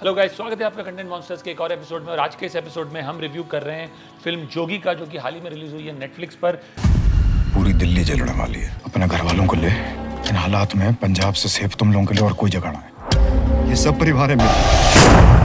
Hello guys, स्वागत है आपका कंटेंट मॉन्स्टर्स के एक और एपिसोड में। और आज के इस एपिसोड में हम रिव्यू कर रहे हैं फिल्म जोगी का, जो कि हाल ही में रिलीज हुई है नेटफ्लिक्स पर। पूरी दिल्ली जलने वाली है। अपने घर वालों को ले, इन हालात में पंजाब से सेफ तुम लोगों के लिए और कोई जगह ना है। ये सब परिवार है मेरा।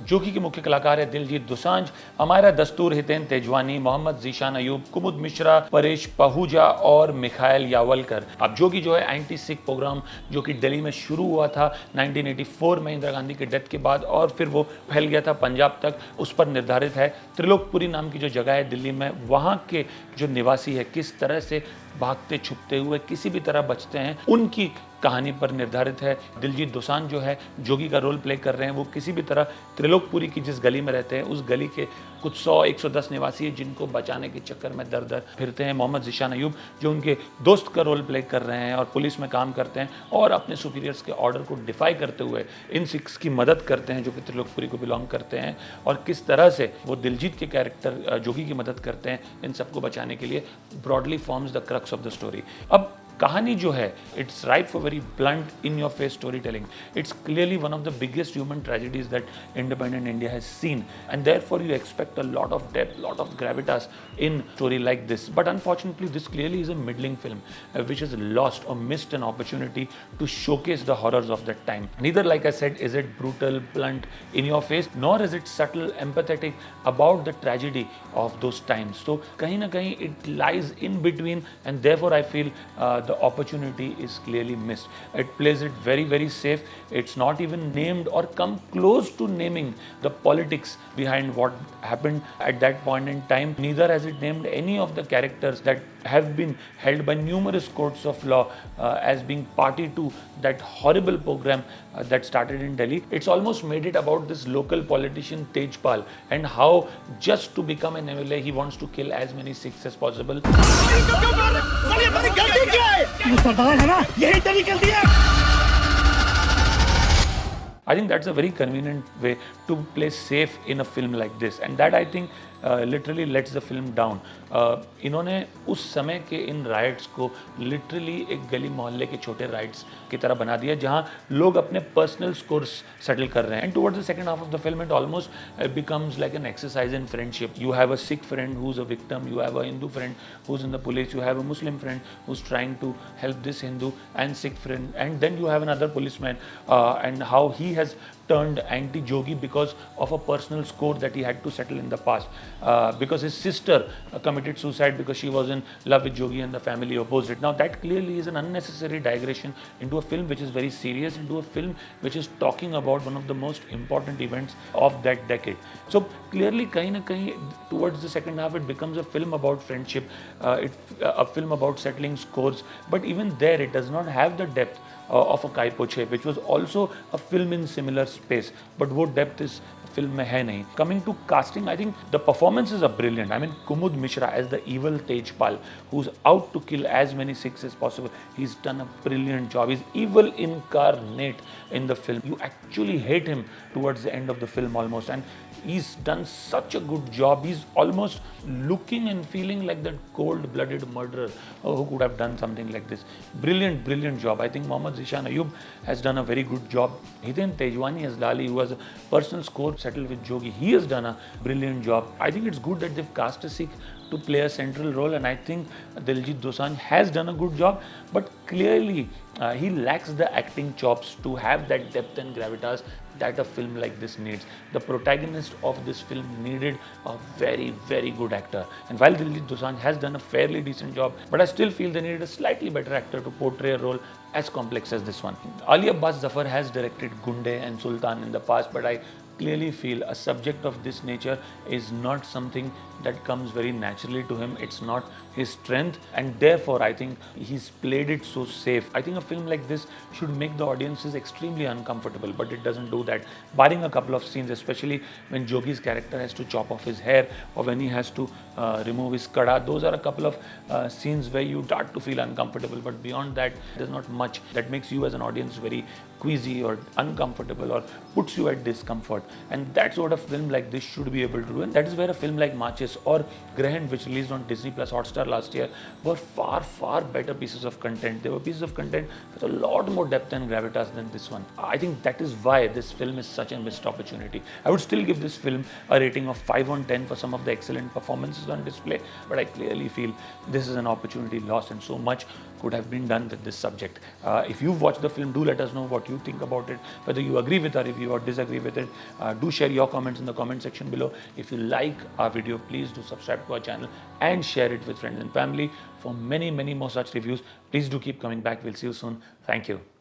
जोगी के मुख्य कलाकार है दिलजीत दोसांझ, अमायरा दस्तूर, हितेन तेजवानी, मोहम्मद जीशान अयूब, कुमुद मिश्रा, परेश पहूजा और मिखाइल यावलकर। अब जोगी जो है एंटी सिख प्रोग्राम जो कि दिल्ली में शुरू हुआ था 1984 में इंदिरा गांधी की डेथ के बाद, और फिर वो फैल गया था पंजाब तक। उस पर निर्धारित है त्रिलोकपुरी नाम की जो जगह है दिल्ली में, वहाँ के जो निवासी है किस तरह से भागते छुपते हुए किसी भी तरह बचते हैं, उनकी कहानी पर निर्धारित है। दिलजीत दोसांझ जो है जोगी का रोल प्ले कर रहे हैं। वो किसी भी तरह त्रिलोकपुरी की जिस गली में रहते हैं उस गली के कुछ 100-110 निवासी हैं जिनको बचाने के चक्कर में दर दर फिरते हैं। मोहम्मद जीशान अयूब जो उनके दोस्त का रोल प्ले कर रहे हैं और पुलिस में काम करते हैं और अपने सुपीरियर्स के ऑर्डर को डिफाई करते हुए इन सिख्स की मदद करते हैं जो कि त्रिलोकपुरी को बिलोंग करते हैं, और किस तरह से वो दिलजीत के कैरेक्टर जोगी की मदद करते हैं इन सबको बचाने के लिए, broadly forms the crux of the story. अब कहानी जो है, it's right for very blunt in your face story telling. It's clearly one of the biggest human tragedies that independent India has seen, and therefore you expect a lot of depth, lot of Gravitas in story like this. But unfortunately this clearly is a middling film which has lost or missed an opportunity to showcase the horrors of that time. Neither, like I said, is it brutal, blunt, in your face, nor is it subtle, empathetic about the tragedy of those times. So कहीं ना कहीं it lies in between, and therefore I feel the opportunity is clearly missed. It plays it very, very safe. It's not even named or come close to naming the politics behind what happened at that point in time. Neither has it named any of the characters that have been held by numerous courts of law as being party to that horrible program that started in Delhi. It's almost made it about this local politician Tejpal and how just to become an MLA he wants to kill as many Sikhs as possible. I think that's a very convenient way to play safe in a film like this, and that I think literally lets the film down. इन्होंने उस समय के इन rights को literally एक गली मोहल्ले के छोटे राइट्स की तरह बना दिया जहाँ लोग अपने पर्सनल स्कोर्स सेटल कर रहे हैं. And towards the second half of the film it almost becomes like an exercise in friendship. You have a Sikh friend who is a victim, you have a Hindu friend who's in the police, you have a Muslim friend who's trying to help this Hindu and Sikh friend, and then you have another policeman and how he has turned anti-Jogi because of a personal score that he had to settle in the past, because his sister committed suicide because she was in love with Jogi and the family opposed it. Now that clearly is an unnecessary digression into a film which is very serious, into a film which is talking about one of the most important events of that decade. So clearly kahin na kahin towards the second half it becomes a film about friendship, a film about settling scores, but even there it does not have the depth of a Kai Poche, which was also a film in similar space, but वो depth इस film में है नहीं. Coming to casting, I think the performances are brilliant. I mean, Kumud Mishra as the evil Tejpal, who's out to kill as many Sikhs as possible. He's done a brilliant job. He's evil incarnate in the film. You actually hate him towards the end of the film almost, and he's done such a good job. He's almost looking and feeling like that cold-blooded murderer who could have done something like this. Brilliant, brilliant job. I think Mohammad Zishan Ayub has done a very good job. Hiten Tejwani as Lali, who has a personal score settled with Jogi, he has done a brilliant job. I think it's good that they've cast a Sikh to play a central role, and I think Diljit Dosanjh has done a good job, but clearly he lacks the acting chops to have that depth and gravitas that a film like this needs. The protagonist of this film needed a very, very good actor, and while Diljit Dosanjh has done a fairly decent job, but I still feel they needed a slightly better actor to portray a role as complex as this one. Ali Abbas Zafar has directed Gunde and Sultan in the past, but I clearly feel a subject of this nature is not something that comes very naturally to him. It's not his strength, and therefore I think he's played it so safe. I think a film like this should make the audiences extremely uncomfortable, but it doesn't do that, barring a couple of scenes, especially when Jogi's character has to chop off his hair or when he has to remove his kada. Those are a couple of scenes where you start to feel uncomfortable, but beyond that there's not much that makes you as an audience very queasy or uncomfortable or puts you at discomfort. And that's what a film like this should be able to do. And that is where a film like Matches or Graham, which released on Disney Plus Hotstar last year, were far, far better pieces of content. They were pieces of content with a lot more depth and gravitas than this one. I think that is why this film is such a missed opportunity. I would still give this film a rating of 5 on 10 for some of the excellent performances on display, but I clearly feel this is an opportunity lost, and so much could have been done with this subject. If you've watched the film, do let us know what you think about it, whether you agree with our review or disagree with it. Do share your comments in the comment section below. If you like our video, please do subscribe to our channel and share it with friends and family. For many, many more such reviews, please do keep coming back. We'll see you soon. Thank you.